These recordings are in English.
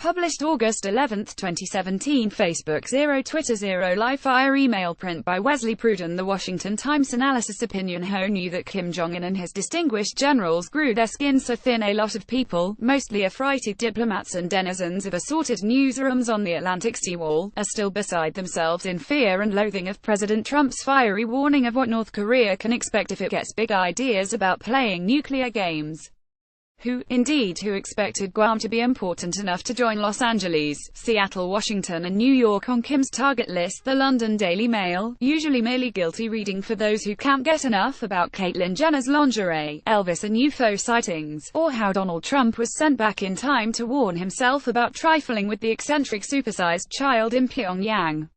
Published August 11, 2017. Facebook 0 Twitter 0 Live Fire email print by Wesley Pruden. The Washington Times analysis opinion. Ho knew that Kim Jong-un and his distinguished generals grew their skin so thin a lot of people, mostly affrighted diplomats and denizens of assorted newsrooms on the Atlantic seawall, are still beside themselves in fear and loathing of President Trump's fiery warning of what North Korea can expect if it gets big ideas about playing nuclear games. Who expected Guam to be important enough to join Los Angeles, Seattle, Washington and New York on Kim's target list? The London Daily Mail, usually merely guilty reading for those who can't get enough about Caitlyn Jenner's lingerie, Elvis and UFO sightings, or how Donald Trump was sent back in time to warn himself about trifling with the eccentric supersized child in Pyongyang.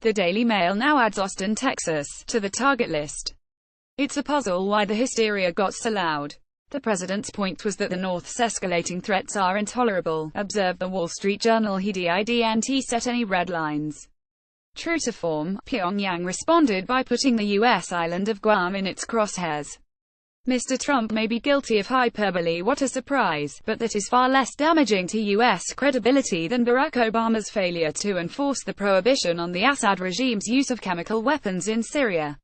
The Daily Mail now adds Austin, Texas, to the target list. It's a puzzle why the hysteria got so loud. The president's point was that the North's escalating threats are intolerable, observed the Wall Street Journal. He didn't set any red lines. True to form, Pyongyang responded by putting the U.S. island of Guam in its crosshairs. Mr. Trump may be guilty of hyperbole, what a surprise, but that is far less damaging to U.S. credibility than Barack Obama's failure to enforce the prohibition on the Assad regime's use of chemical weapons in Syria.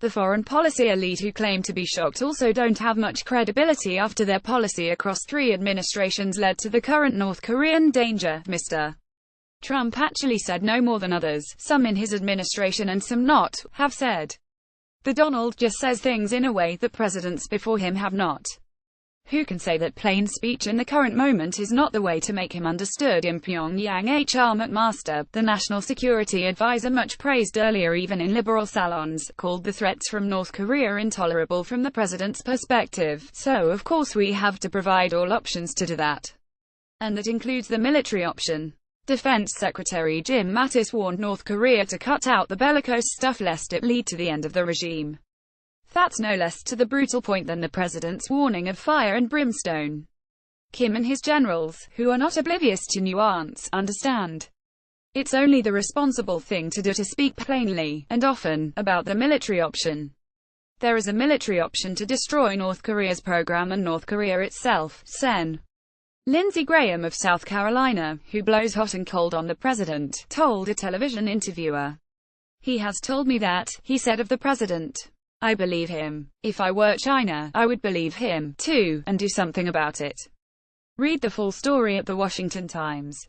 The foreign policy elite who claim to be shocked also don't have much credibility after their policy across 3 administrations led to the current North Korean danger. Mr. Trump actually said no more than others, some in his administration and some not, have said. The Donald just says things in a way that presidents before him have not. Who can say that plain speech in the current moment is not the way to make him understood in Pyongyang? H.R. McMaster, the national security advisor much praised earlier even in liberal salons, called the threats from North Korea intolerable from the president's perspective, so of course we have to provide all options to do that. And that includes the military option. Defense Secretary Jim Mattis warned North Korea to cut out the bellicose stuff lest it lead to the end of the regime. That's no less to the brutal point than the president's warning of fire and brimstone. Kim and his generals, who are not oblivious to nuance, understand. It's only the responsible thing to do to speak plainly, and often, about the military option. There is a military option to destroy North Korea's program and North Korea itself. Sen. Lindsey Graham of South Carolina, who blows hot and cold on the president, told a television interviewer. He has told me that, he said of the president. I believe him. If I were China, I would believe him, too, and do something about it. Read the full story at The Washington Times.